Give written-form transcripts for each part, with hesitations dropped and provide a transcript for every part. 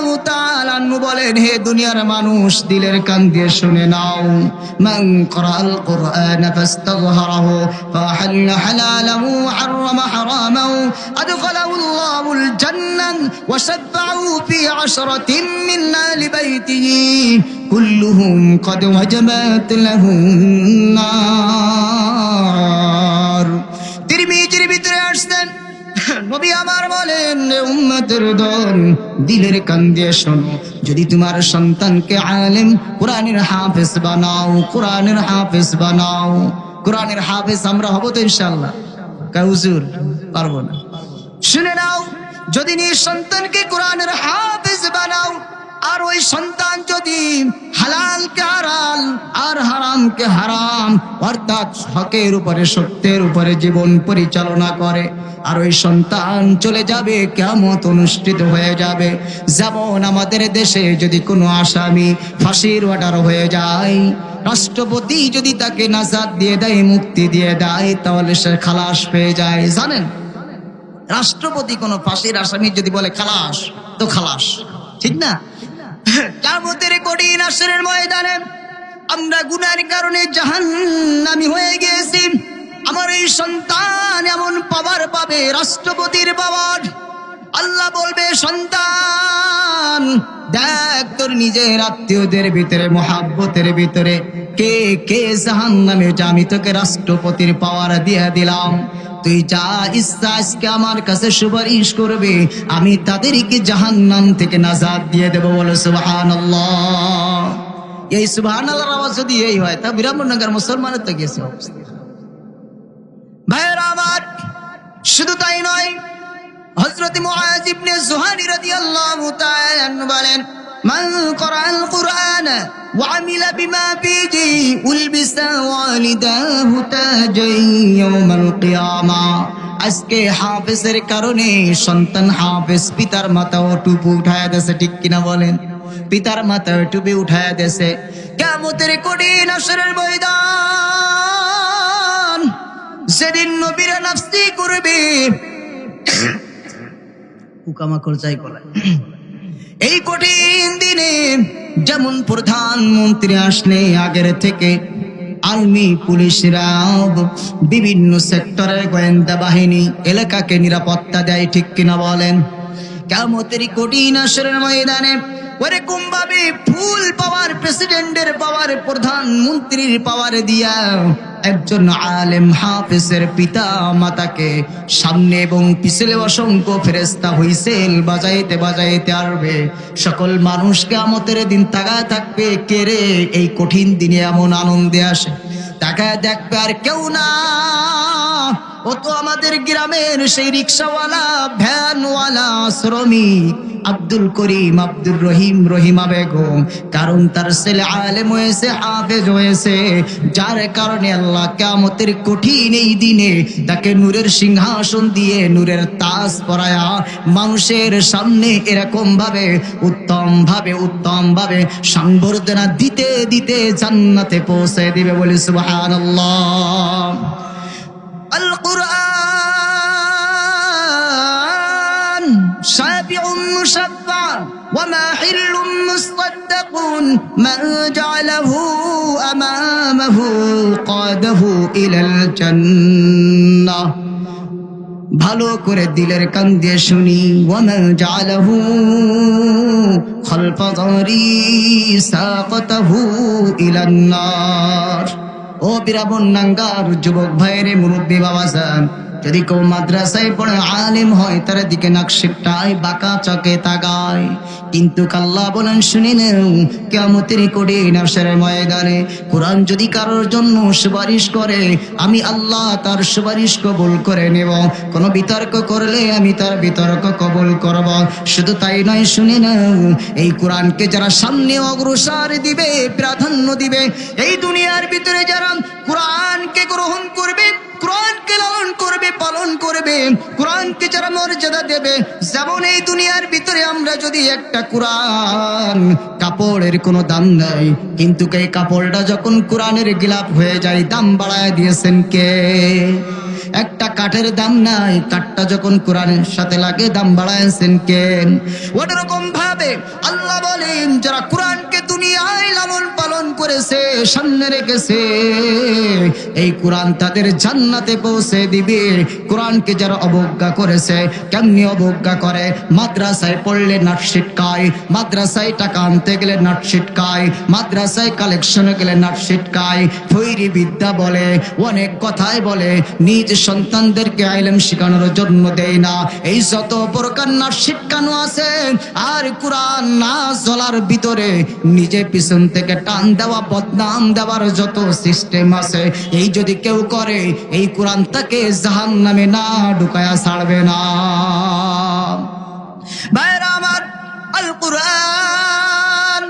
রাদিয়াল্লাহু তাআলা আনহু বলেন, হে দুনিয়ার মানুষ, দিলের কান দিয়ে শুনে নাও, মান ক্বরাআল কুরআন ফাস্তাযহারাহু ফাহাল্লা হালালাহু হারামা হারামাহু আদখালাহুল্লাহুল জান্নাহ ওয়া শাফা'ু ফি আশরাতিন মিন আহলি বাইতিহি কুল্লুহুম ক্বাদ ওয়াজাবাত লাহুম নার। তিরমিজির ভিতরে আসছেন, নবী আমার বলেন, উম্মতের দল, দিলের কান দিয়ে শোনো, যদি তোমার সন্তানকে আলেম কোরআনের হাফেজ বানাও, কোরআনের হাফেজ বানাও। কোরআনের হাফেজ আমরা হব তো ইনশাআল্লাহ? হুজুর পারবো না। শুনে নাও, যদি নিজ সন্তানকে কোরআনের হাফেজ বানাও, আর ওই সন্তান যদি হালালকে হালাল আর হারামকে হারাম, অর্থাৎ হকের উপরে সত্যের উপরে জীবন পরিচালনা করে, আর ওই সন্তান চলে যাবে, কিয়ামত অনুষ্ঠিত হয়ে যাবে। যেমন আমাদের দেশে যদি কোনো আসামি ফাঁসির অর্ডার হয়ে যায়, রাষ্ট্রপতি যদি তাকে নাজাত দিয়ে দেয়, মুক্তি দিয়ে দেয়, তাহলে সে খালাস পেয়ে যায়। জানেন, রাষ্ট্রপতি কোনো ফাঁসির আসামি যদি বলে খালাস, তো খালাস, ঠিক না? কিয়ামতের কঠিন হাসরের ময়দানে আমরা গুনাহের কারণে জাহান্নামী হয়ে গেছি, আমার এই সন্তান এমন পাওয়ার পাবে, রাষ্ট্রপতির পাওয়ার। আল্লাহ বলবে, সন্তান দেখ, তোর নিজের আত্মীয়দের ভিতরে, মহাব্বতের ভিতরে কে কে জাহান্নামে, আমি তোকে রাষ্ট্রপতির পাওয়ার দিয়ে দিলাম, তুই যা ইচ্ছা আজকে আমার কাছে সুপারিশ করবে, আমি তাদেরকে জাহান্নাম থেকে নাজাত দিয়ে দেব। বলে সুবহানাল্লাহ। এই সুবহানাল্লাহর আওয়াজ যদি এই হয়, তা বিরামনগর মুসলমানের তো গেছে অবস্থা। ভাইয়েরা আমার, শুধু তাই নয়, হযরত মুআয ইবনে যুহানি রাদিয়াল্লাহু তাআলা আনহু বলেন, মান ক্বরাআল কুরআন ওয়া আমিলা বিমা ফীহি উলবিসা ওয়ালিদাহু তাজাই ইয়াউমাল কিয়ামা। আজকে হাফেজের কারণে সন্তান হাফেজ, পিতার মাথাও টুপি উঠায়া দেছে, ঠিক কিনা বলেন? পিতার মাথায় টুপি উঠায়া দেছে। কিয়ামতের কঠিন হাসরের ময়দান, যেদিন নবীরা নাফসি করবে, পোকামাকড় যাই গলায়, এই কঠিন দিনে যেমন প্রধানমন্ত্রী আসলে আগের থেকে আর্মি, পুলিশরা, বিভিন্ন সেক্টরের গোয়েন্দা বাহিনী এলাকাকে নিরাপত্তা দেয়, ঠিক কিনা বলেন? কিয়ামতের কঠিন হাসরের ময়দানে ওরকম ভাবে ফুল পাওয়ার, প্রেসিডেন্টের পাওয়ার, প্রধানমন্ত্রীর পাওয়ার দিয়া একজন আলেম হাফেজের পিতা মাতাকে সামনে এবং পিছনে অসংখ্য ফেরেশতা হুইসেল বাজাইতে বাজাইতে আসবে। সকল মানুষ কিয়ামতের দিন তাকায় থাকবে, কে রে এই কঠিন দিনে এমন আনন্দে আসে। তাকায় দেখবে আর কেউ না, ও তো আমাদের গ্রামের সেই রিক্সাওয়ালা, ভ্যানওয়ালা, শ্রমিক আব্দুল করিম, আব্দুর রহিম, রহিমা বেগম। কারণ তার ছেলে আলেম হয়েছে, হাফেজ হয়েছে, যার কারণে আল্লাহ কিয়ামতের কঠিন এই দিনে তাকে নূরের সিংহাসন দিয়ে, নূরের তাজ পরায়া মানুষের সামনে এরকম ভাবে উত্তম ভাবে সংবর্ধনা দিতে দিতে জান্নাতে পৌঁছে দিবে। বলি সুবহানাল্লাহ। আল কুরআন শাফিউন মুশাফফা ওয়া মাহিল্লুম মুসাদ্দাকুন মান জাআলাহু আমামাহু কাদাহু ইলাল জান্নাহ। ভালো করে দিলের কান দিয়ে শুনি, ওয়া মান জাআলাহু খালফা যারি সাকাতাহু ইলান নার। ও বিরাবন নাঙ্গার যুবক ভাইরে, মুরব্বী বাবাজান, যদি কেউ মাদ্রাসায় পড়ে আলেম হয়, তার দিকে নাকশিপটায় বাঁকা চকে তাকায়, কিন্তু আল্লাহ বলেন, শুনে নেও, কিয়ামতের কঠিন হাসরের ময়দানে কোরআন যদি কারোর জন্য সুপারিশ করে, আমি আল্লাহ তার সুপারিশ কবুল করে নেব। কোন বিতর্ক করলে আমি তার বিতর্ক কবুল করব। শুধু তাই নয়, শুনে নাও, এই কোরআনকে যারা সামনে অগ্রসর দিবে, প্রাধান্য দিবে, এই দুনিয়ার ভিতরে যারা কোরআনকে গ্রহণ করবে, কোরআনকে লালন করবে, পালন করবে, কোরআনকে যারা মর্যাদা দেবে, যেমন এই দুনিয়ার ভিতরে আমরা যদি একটা কোরআন কাপড়ের কোনো দাম নাই, কিন্তু এই কাপড়টা যখন কোরআনের গিলাফ হয়ে যায়, দাম বাড়ায় দিয়েছেন কে? একটা কাঠের দাম নাই, কাঠটা যখন কোরআনের সাথে লাগে দাম বাড়াইছেন কে? ওরকম ভাবে আল্লাহ বলেন যারা কোরআনকে দুনিয়ায় লালন পালন করেছে, সামনে রেখেছে, এই কোরআন তাদের জান্নাতে পৌঁছে দিবে। কোরআনকে যারা অবজ্ঞা করেছে, কেমনি অবজ্ঞা করে? মাদ্রাসায় পড়লে নাট ছিটকায়, মাদ্রাসায় টাকা আনতে গেলে নাট ছিটকায়, মাদ্রাসায় কালেকশনে গেলে নাট ছিটকায়, ফৈরি বিদ্যা বলে, অনেক কথাই বলে, নিজ সন্তানদেরকে ইলম শেখানোর জন্য দেয় না। এই যত প্রকার নাট ছিটকানো আছে, আর কোরআন না চলার ভিতরে নিজে পিছন থেকে টান দেওয়া, বদনাম দেওয়ার যত সিস্টেম আছে, এই যদি কেউ করে, এই কোরআন তাকে জাহান্নামে না ঢুকায়া ছাড়বে না। ভাইরা আমার, আল কুরআন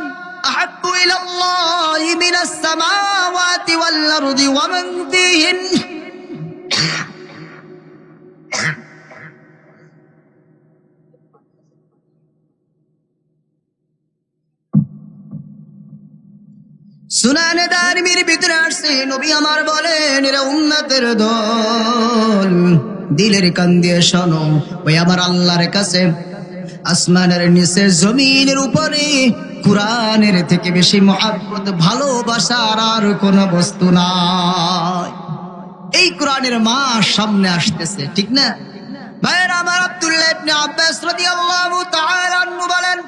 আহাব্বু ইলাল্লাহি মিনাস সামাওয়াতি ওয়াল আরদি ওয়া মান ফীহিন। সুনানে দারমির ভিতরে আসছে, নবী আমার বলেন, এরা উম্মতের দল, দিলের কান দিয়ে শোনো, ওই আমার আল্লাহর কাছে আসমানের নিচে জমিনের উপরে কোরআনের থেকে বেশি মহব্বত, ভালোবাসার আর কোনো বস্তু নাই। এই কোরআনের মাস সামনে আসতেছে, ঠিক না ভাইরা আমার? আব্দুল্লাহ ইবনে আব্বাস রাদিয়াল্লাহু তাআলা আনহু বলেন,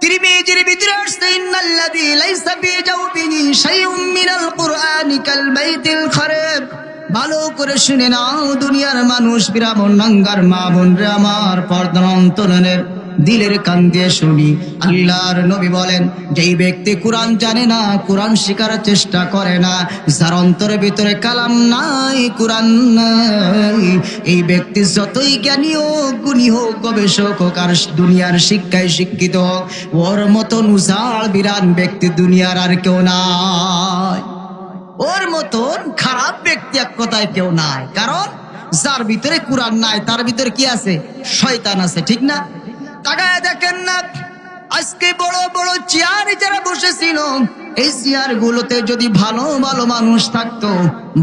তিরমিজির ভিতরে আসছে, ইন্নাল্লাযী লাইসা ফী জাওফিহি শাইউম মিনাল কুরআনি কাল বাইতিল খারাব। ভালো করে শুনে নাও দুনিয়ার মানুষ, বিরামন নাঙ্গার মা বোনরে আমার, পর্দার অন্তরের দিলের কান দিয়ে শুনি। আল্লাহর নবী বলেন, যেই ব্যক্তি কোরআন জানে না, কোরআন শেখার চেষ্টা করে না, যার অন্তরের ভিতরে কালাম নাই, কোরআন নাই, এই ব্যক্তি যতই জ্ঞানী হোক, গুণী হোক, গবেষক হোক, আর দুনিয়ার শিক্ষায় শিক্ষিত হোক, ওর মতন উজাড় বিরান ব্যক্তি দুনিয়ার আর কেউ নাই। ওর মতন খারাপ ব্যক্তি এক কথায় কেউ নাই। কারণ যার ভিতরে কোরআন নাই, তার ভিতরে কি আছে? শয়তান আছে, ঠিক না? তাকায় দেখেন না, আজকে বড় বড় চেয়ারে যারা বসেছিল, এই চেয়ার গুলোতে যদি ভালো ভালো মানুষ থাকতো,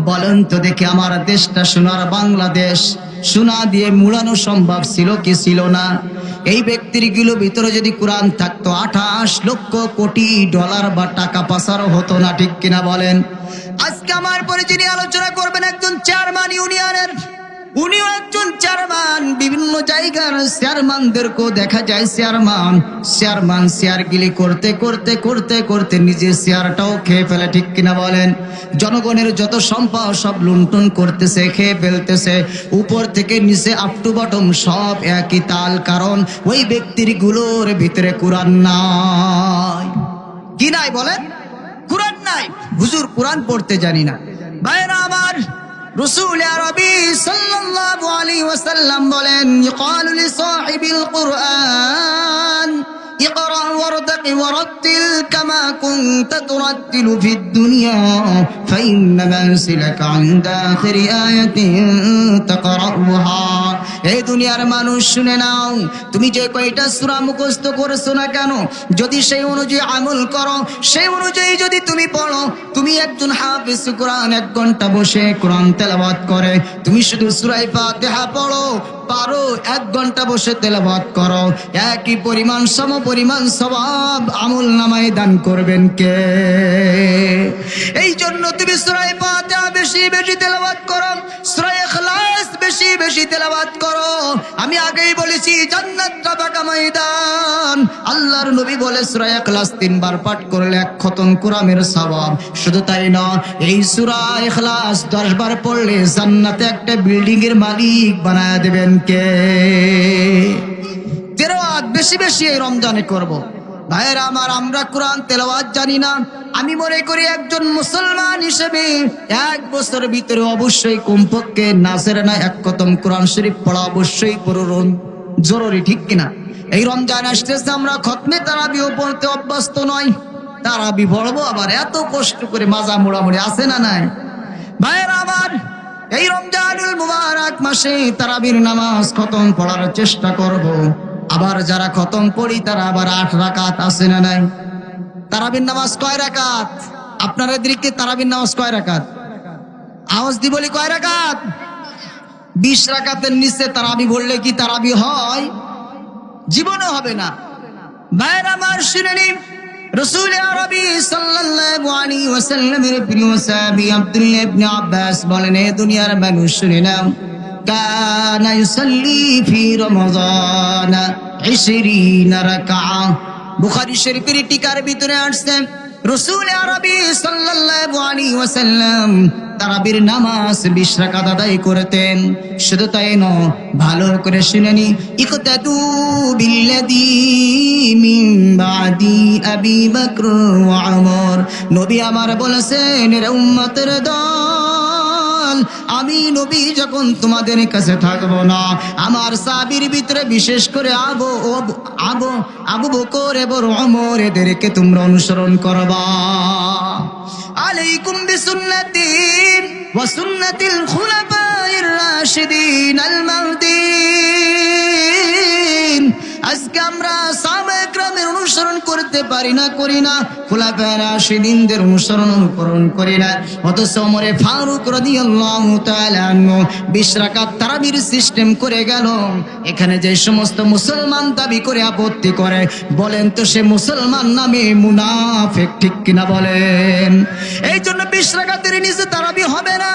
বলেন তো দেখে আমার দেশটা সোনার বাংলাদেশ সোনা দিয়ে মুড়ানো সম্ভব ছিল কি ছিল না? এই ব্যক্তির গুলো ভিতরে যদি কোরআন থাকতো, 28 লক্ষ কোটি ডলার বা টাকা পাচার হতো না, ঠিক কিনা বলেন? আজকে আমার পরে যিনি আলোচনা করবেন, একজন চেয়ারম্যান ইউনিয়নের, উনিও একজন চেয়ারম্যান। বিভিন্ন জায়গার চেয়ারম্যানদেরকেও দেখা যায় চেয়ারম্যান চেয়ারগিলি করতে করতে করতে করতে নিজের চেয়ারটাও খেয়ে ফেলে, ঠিক কিনা বলেন? জনগণের যত সম্পদ সব লুণ্ঠন করতেছে, খেয়ে ফেলতেছে, উপর থেকে নিচে আপ টু বটম সব একই তাল। কারণ ওই ব্যক্তির গুলোর ভিতরে কোরআন নাই। কি নাই বলেন? কোরআন নাই। হুজুর কোরআন পড়তে জানি না। ভাইরা আমার, রাসূল আরবি সাল্লাল্লাহু আলাইহি ওয়াসাল্লাম বলেন, ইকালু লিসাহিবিল কুরআন ইকরা ওয়ারতাকি ওয়ারাত্তিল কামা কুনতা তুরাত্তিলু ফিদ দুনিয়া ফাইন্না মানসিলাকা ইনদা আখিরি আয়াতিন তাকরাউহা। এই দুনিয়ার মানুষ শুনে নাও, তুমি যে কয়টা সূরা মুখস্থ করেছো না কেন, যদি সেই অনুযায়ী আমল করো, সেই অনুযায়ী যদি তুমি পড়ো, তুমি একজন হাফেজ কোরআন 1 ঘন্টা বসে কোরআন তেলাওয়াত করে, তুমি শুধু সূরা ফাতিহা পড়ো, পারো 1 ঘন্টা বসে তেলাওয়াত করো, একই পরিমাণ সমপরিমাণ সওয়াব আমল নামায় দান করবেন কে? এই জন্য তুমি সূরা ফাতিহা বেশি বেশি তেলাওয়াত করো, সূরা ইখলাস বেশি বেশি তেলাওয়াত করো। আমি আগেই বলেছি, জান্নাতটা পাকা ময়দান। আল্লাহর নবী বলে, সূরা ইখলাস 3 বার পাঠ করলে 1 খতম কোরআনের সওয়াব। শুধু তাই নয়, এই সূরা ইখলাস 10 বার পড়লে জান্নাতে একটা বিল্ডিং এর মালিক বানায় দেবেন কে? তেলাওয়াত বেশি বেশি এই রমজানে করব। ভাইরা আমার, আমরা কোরআন তেলাওয়াত জানি না। আমি মনে করি একজন মুসলমান হিসেবে 1 বছরের ভিতরে অবশ্যই কমপক্ষে নাজের না 1 খতম কোরআন শরীফ পড়া অবশ্যই জরুরি, ঠিক কিনা? এই রমজান আসতেছে, আমরা খতমে তারাবিও পড়তে অভ্যস্ত নয়। তারাবি পড়বো আবার এত কষ্ট করে, মাজা মোড়ামুড়ি আছে না নাই? ভাইরা আমার, এই রমজানুল মুবারক মাসে তারাবির নামাজ খতম পড়ার চেষ্টা করব। আবার যারা খতম পড়ি তারা আবার 8 রাকাত আছে না নাই? তারাবির নামাজ কয় রাকাত? আপনারা দিকে তারাবির নামাজ কয় রাকাত? আওয়াজ দি বলি, কয় রাকাত? 20 রাকাতের নিচে তারাবি বললে কি তারাবি হয়? জীবনে হবে না। ভাইরা আমার শুনে নিন, রাসূল আরবি সাল্লাল্লাহু আলাইহি ওয়াসাল্লামের প্রিয় সাহাবী আব্দুল্লাহ ইবনে আব্বাস বলেন, এ দুনিয়ার মানুষ শুনে নাও, কানা ইউসাল্লি ফি রমাযান 20 রাকাআ। বুখারী শরীফের টিকার ভিতরে আসছে রাসূল আরবি সাল্লাল্লাহু আলাইহি ওয়াসাল্লাম তারাবির নামাজ 20 রাকাত আদায় করতেন। শুধু তাই নয়, ভালো করে শুনেনি, ইকতাদু বিল্লাযী মিন বাদি আবি বকর ওয়া উমর। নবী আমার বলেছেন, রে উম্মতের দল, আমি নবী যখন তোমাদের কাছে থাকবো না, আমার সাহাবীর ভিতরে বিশেষ করে আবু বকর এবং ওমর, এদেরকে তোমরা অনুসরণ করবা। আলাইকুম বিসুন্নতি ওয়া সুন্নাতিল খুলাফায়ে রাশিদিন আল মাহদিন। আজকে আমরা সাহাবায়ে কেরামের অনুসরণ করতে পারি না, করি না, খুলাফায়ে রাশিদিনদের অনুকরণ করি না। অথচ ওমরে ফারুক রাদিয়াল্লাহু তাআলা আনহু 20 রাকাত তারাবির সিস্টেম করে গেল। এখানে যে সমস্ত মুসলমান দাবি করে আপত্তি করে, বলেন তো সে মুসলমান নামে মুনাফিক, ঠিক কিনা বলেন? এই জন্য 20 রাকাতের নিচে তারাবি হবে না।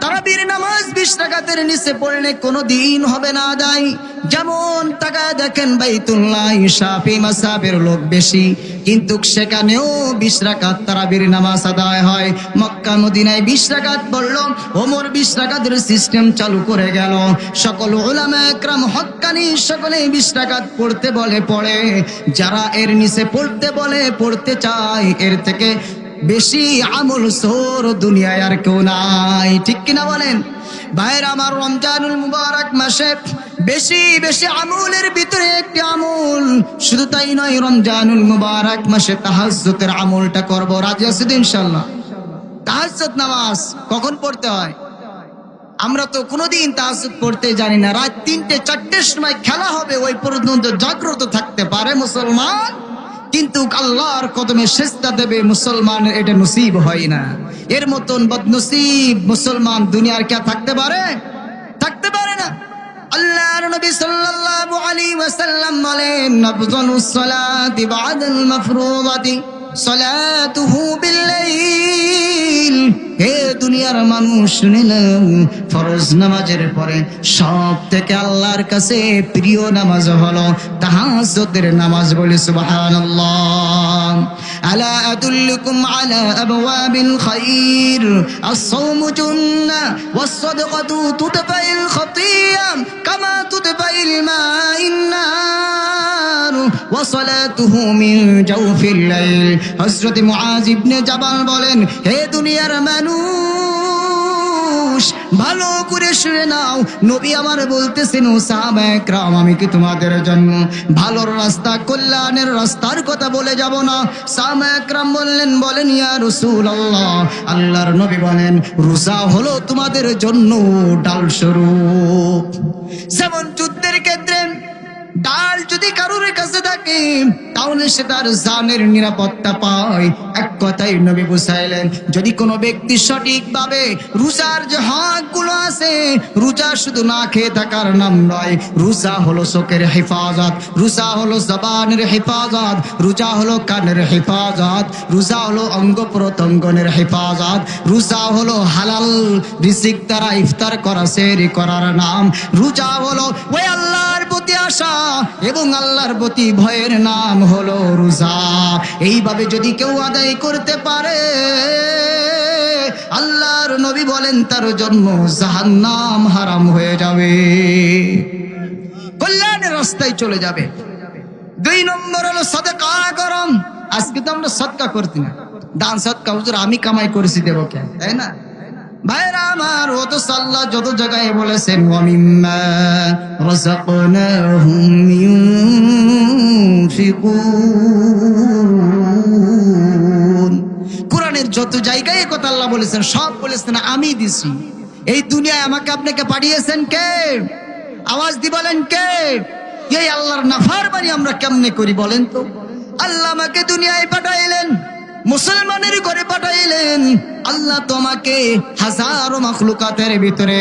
তারাবির নামাজ 20 রাকাতের নিচে পড়লে কোনোদিন হবে না আদায়। যেমন তাকায় দেখেন, বাইতুল্লাহ শাফি মাযহাবের লোক বেশি, কিন্তু সেখানেও 20 রাকাত তারাবির নামাজ আদায় হয়। মক্কা মদিনায় 20 রাকাত পড়লো, ওমর 20 রাকাতের সিস্টেম চালু করে গেল। সকল উলামা একরাম হক্কানি সকলে 20 রাকাত পড়তে বলে পড়ে, যারা এর নিচে পড়তে বলে পড়তে চায়, এর থেকে বেশি আমল সোর দুনিয়ায় আর কেউ নাই, ঠিক কিনা বলেন? ভাইরা আমার, রমজানুল মুবারক মাসে বেশি বেশি আমলের ভিতরে একটি আমল, শুধু তাই নয়, রমজানুল মুবারক মাসে তাহাজ্জুদের আমলটা করব। রাজি আছি তো ইনশাআল্লাহ? তাহাজ্জুদ নামাজ কখন পড়তে হয়? আমরা তো কোনোদিন তাহাজ্জুদ পড়তে জানি না। রাত 3টে 4টের সময় খেলা হবে, ওই পর্যন্ত জাগ্রত থাকতে পারে মুসলমান, কিন্তু আল্লাহর কদমে সেজদা দেবে মুসলমানের এটা নসিব হয় না। এর মতন বদনসিব মুসলমান দুনিয়ার কে থাকতে পারে? থাকতে পারে না। আল্লাহর নবী সাল্লাল্লাহু আলাইহি ওয়াসাল্লাম বলেন, আফযালুস সালাতি বাদাল মাফরুদাতি সালাতুহু বিল্লাইল। হে দুনিয়ার মানুষ, শুনে নাও, ফরজ নামাজের পরে সব থেকে আল্লাহর কাছে প্রিয় নামাজ হলো তাহাজ্জুদের নামাজ। বলি সুবহানাল্লাহ। আলা আদুল্লুকুম আলা আবওয়াবিল খায়র, আস-সাওমু জুন্নাহ ওয়াস-সাদকাতু তুতফাইল খাতিয়া কামা তুতফাইল মাইন নার ওয়া সালাতুহু মিন জাওফিল লাইল। হযরত মুআয ইবনে জাবাল বলেন, হে দুনিয়ার মানুষ, ভালো করে শুনে নাও, নবী আমার বলতেছেন, ও সাহাবায়ে কেরাম, আমি কি তোমাদের জন্য ভালোর রাস্তা, কল্যাণের রাস্তার কথা বলে যাব না? সাহাবায়ে কেরাম বলেন ইয়া রাসূলুল্লাহ। আল্লাহর নবী বলেন, রোজা হলো তোমাদের জন্য ডাল স্বরূপ। যেমন যুদ্ধের ক্ষেত্রে ডাল যদি কারোর কাছে থাকে, তাহলে সে তার জানের নিরাপত্তা পায়। এক কথাই নবী বুঝাইলেন, যদি কোনো ব্যক্তি সঠিকভাবে রোজার যে হকগুলো আছে, রোজা শুধু না খেয়ে থাকার নাম নয়, রোজা হলো চোখের হেফাজত, রোজা হলো জবানের হেফাজত, রোজা হলো কানের হেফাজত, রোজা হলো অঙ্গ প্রত্যঙ্গের হেফাজত, রোজা হলো হালাল রিজিক দ্বারা ইফতার করা, সেহরি করার নাম। রোজা হলো ওই আল্লাহর প্রতি আশা এবং আল্লাহর প্রতি ভয়ের নাম হলো রোজা। এইভাবে যদি কেউ আদায় করতে পারে, আল্লাহর নবী বলেন তার জন্য জাহান্নাম হারাম হয়ে যাবে, কল্যাণের রাস্তায় চলে যাবে। 2 নম্বর হলো সাদাকা করম। আজকে তো আমরা সদকা করতে না, দান সদকা হুজুর আমি কামাই করেছি দেবো কেন, তাই না? ভাইরা আমার, ও তো আল্লাহ যত জায়গায় বলেছেন, ওয়া মিম্মা রাযাকনাহুম ইউনফিকুন। কোরআনের যত জায়গায় কথা আল্লাহ বলেছেন, সব বলেছেন আমি দিছি। এই দুনিয়ায় আমাকে আপনাকে পাঠিয়েছেন কে? আওয়াজ দি বলেন কে? এই আল্লাহর নাফরমানি আমরা কেমনে করি বলেন তো? আল্লাহ আমাকে দুনিয়ায় পাঠাইলেন, মুসলমানের ঘরে পাঠাইলেন। আল্লাহ তোমাকে হাজারো মাখলুকাতের ভিতরে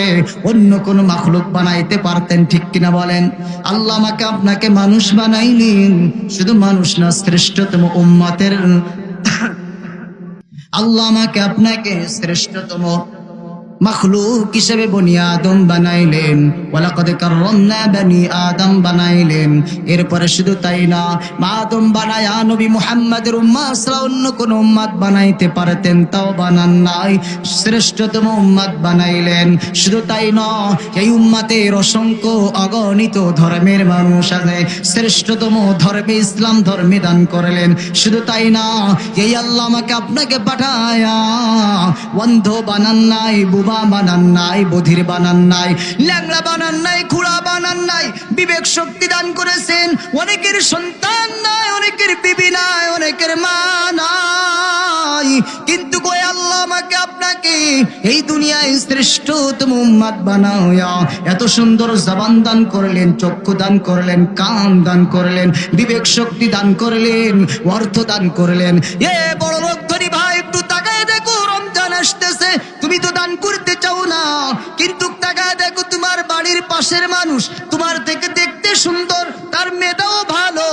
অন্য কোন মাখলুক বানাইতে পারতেন, ঠিক কিনা বলেন? আল্লাহ আমাকে আপনাকে মানুষ বানাইলেন, শুধু মানুষ না, শ্রেষ্ঠতম উম্মতের আল্লাহ আমাকে আপনাকে শ্রেষ্ঠতম মাখলুক হিসেবে বনি আদম বানাইলেন। ওয়ালাকাদ কাররামনা বনি আদম বানাইলেন। এরপরে শুধু তাই না, আদম বানায়া নবী মুহাম্মদের উম্মাত ছাড়া অন্য কোন উম্মাত বানাইতে পারতেন, তাও বানান নাই, শ্রেষ্ঠতম উম্মাত বানাইলেন। শুধু তাই না, এই উম্মাতের অসংখ্য অগণিত ধর্মের মানুষ আছে, শ্রেষ্ঠতম ধর্মে ইসলাম ধর্মে দান করলেন। শুধু তাই না, এই আল্লাহ আমাকে আপনাকে পাঠায়া অন্ধ বানান নাই, বুবা বানান নাই, বধির বানান নাই, ল্যাংড়া বানান নাই, খুড়া বানান নাই, বিবেক শক্তি দান করেছেন। অনেকের সন্তান নাই, অনেকের বিবি নাই, অনেকের মা নাই, কিন্তু কই আল্লাহ আমাকে আপনাকে এই দুনিয়ায় শ্রেষ্ঠতম উম্মত বানায়া এত সুন্দর জবান দান করলেন, চক্ষু দান করলেন, কান দান করলেন, বিবেক শক্তি দান করলেন, অর্থ দান করলেন। এ বড় লোক ধনী ভাই, একটু তাকায় দেখো, রমজান আসতেছে, তুমি তো দান করতে চাও না, কিন্তু তাকায় দেখো তোমার বাড়ির পাশের মানুষ তোমার থেকে দেখতে সুন্দর, তার মেধাও ভালো,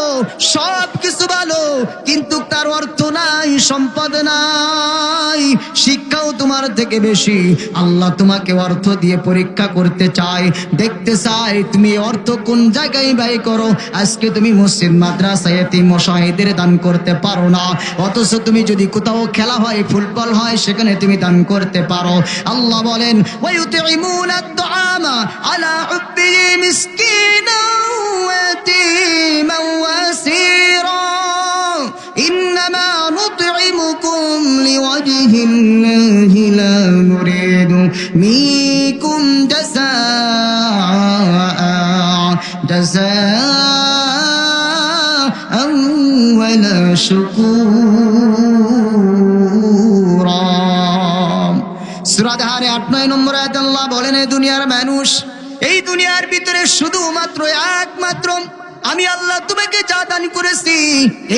সব কিছু ভালো, কিন্তু তার অর্থ নাই, সম্পদ নাই, শিক্ষাও তোমার থেকে বেশি। আল্লাহ তোমাকে অর্থ দিয়ে পরীক্ষা করতে চায়, দেখতে চায় তুমি অর্থ কোন জায়গায় ব্যয় করো। আজকে তুমি মসজিদ, মাদ্রাসা, ইতিম মুসাহিদের দান করতে পারো না, অথচ তুমি যদি কোথাও খেলা হয়, ফুটবল হয়, সেখানে তুমি দান করতে পারো। আল্লাহ বলেন, ওয়ায়ুতিমুনা আত-তাআমা আলা হুব্বিহি মিসকিনাও ওয়া ইয়াতীমান ওয়া আসীরা ইন্নামা নুত'iমুকুম লিওয়াজহিল্লাহি লা নুরিদু মিনকুম জাযাআন ওয়া লা শুকুরা। সূরা দাহারে ৮-৯ নম্বর আয়াতে আল্লাহ বলেন, এই দুনিয়ার মানুষ, এই দুনিয়ার ভিতরে শুধুমাত্র একমাত্র আমি আল্লাহ তোমাকে যা দান করেছি,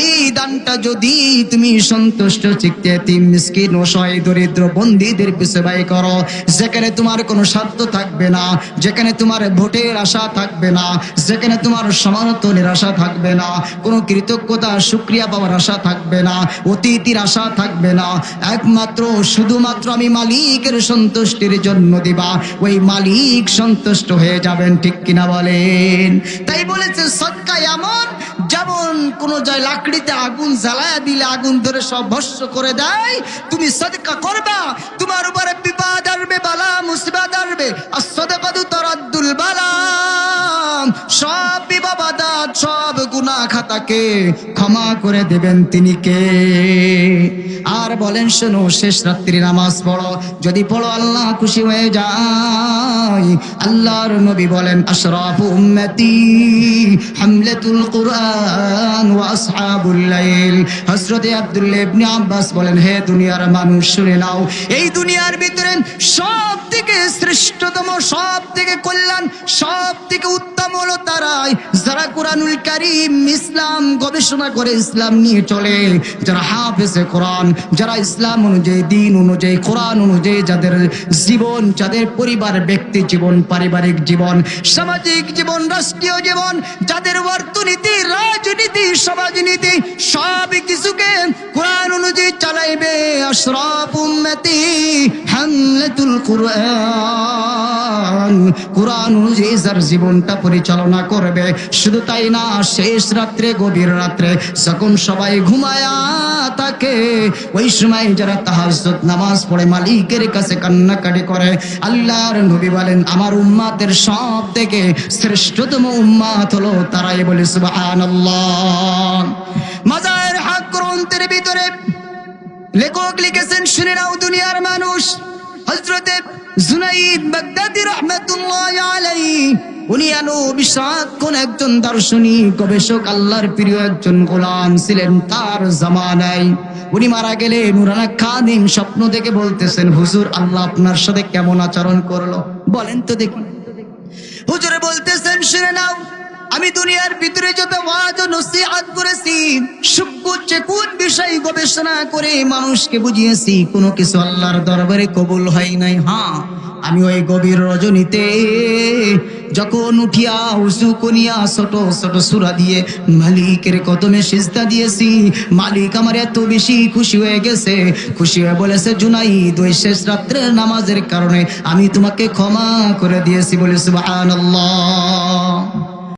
এই দানটা যদি তুমি সন্তুষ্ট চিত্তে এতিম, মিসকিন, অসহায়, দরিদ্র, বন্দীদের পিছে ব্যয় করো, যেখানে তোমার কোনো স্বার্থ থাকবে না, যেখানে তোমার ভোটের আশা থাকবে না, যেখানে তোমার সমর্থনের আশা থাকবে না, কোনো কৃতজ্ঞতা শুকরিয়া পাওয়ার আশা থাকবে না, অতিথির আশা থাকবে না, একমাত্র শুধুমাত্র আমি মালিকের সন্তুষ্টির জন্য দিবা, ওই মালিক সন্তুষ্ট হয়ে যাবেন, ঠিক কিনা বলেন? তাই বলেছে সদকা এমন যেমন কোন যায় লাকড়িতে আগুন জ্বালায়া দিলে আগুন ধরে সব ভস্ম করে দেয়। তুমি সদকা করবা, তোমার উপরে বিপদ আসবে, বালা মুসিবত আসবে, আর সদকাতু তারাদ্দুল বালা, সব বিবাদাত, সব গুনাহ খাতাকে ক্ষমা করে দেবেন তিনি কে? আর বলেন, শোনো, শেষ রাত্রি নামাজ পড়ো, যদি পড়ো আল্লাহ খুশি হয়ে যায়। আল্লাহর নবী বলেন, আশরাফু উম্মতি হামলাতুল কুরআন ওয়া আসহাবুল লাইল। হযরতে আব্দুল্লাহ ইবনে আব্বাস বলেন, হে দুনিয়ার মানুষ শুনে নাও, এই দুনিয়ার ভিতরে সব থেকে শ্রেষ্ঠতম, সব থেকে কল্যাণ, সব থেকে উত্তম হলো তারাই যারা কোরআনুল কারীম, ইসলাম গবেষণা করে ইসলাম নিয়ে চলে, যারা হাফেজে কোরআন, যারা ইসলাম অনুযায়ী, দিন অনুযায়ী, কোরআন অনুযায়ী যাদের জীবন, যাদের পরিবার, ব্যক্তি জীবন, পারিবারিক জীবন, সামাজিক জীবন, রাষ্ট্রীয় জীবন, যাদের অর্থনীতি, রাজনীতি, সমাজনীতি সব কিছুকে কোরআন অনুযায়ী চালাইবে, আশরাফ উম্মতি হামলাতুল কুরআন, কোরআন অনুযায়ী যার জীবনটা পরিচালনা করবে। শুধু তাই না, শেষ রাত্রে, গভীর রাত্রে যখন সবাই ঘুমায়া থাকে, ওই সময় যারা তাহাজ্জুদ নামাজ পড়ে মালিকের কাছে কান্নাকাটি করে, আল্লাহর নবী বলেন, আমার উম্মাতের সব থেকে শ্রেষ্ঠতম উম্মাত হলো তারাই। বলে সুবহানাল্লাহ। মাজার হক গ্রন্থের ভিতরে লেখক লিখেছেন, শুনে নাও দুনিয়ার মানুষ, হযরতে জুনাইদ বাগদাদী রাহমাতুল্লাহি আলাইহি, উনি বিশাদ কোন একজন দার্শনিক, গবেষক, আল্লাহর প্রিয় একজন গোলাম ছিলেন। তার জামানায় উনি মারা গেলে নুরানা খাদিম স্বপ্ন দেখে বলতেছেন, হুজুর, আল্লাহ আপনার সাথে কেমন আচরণ করলো বলেন তো দেখি। হুজুরে বলতেছেন, শুনে নাও, আমি দুনিয়ার ভিতরে যত ওয়াজ ও নসিহত করেছি সূক্ষ্ম কোন বিষয় গবেষণা করে মানুষকে বুঝিয়েছি কোনো কিছু আল্লাহর দরবারে কবুল হয় নাই। হ্যাঁ, আমি ওই গভীর রজনীতে যখন উঠিয়া উজু করিয়া ছোট ছোট সূরা দিয়ে মালিকের কদমে সিজদা দিয়েছি, মালিক আমার এত বেশি খুশি হয়ে গেছে, খুশি হয়ে বলেছে, জুনাইদ ওই শেষ রাত্রের নামাজের কারণে আমি তোমাকে ক্ষমা করে দিয়েছি। বলে সুবহানাল্লাহ।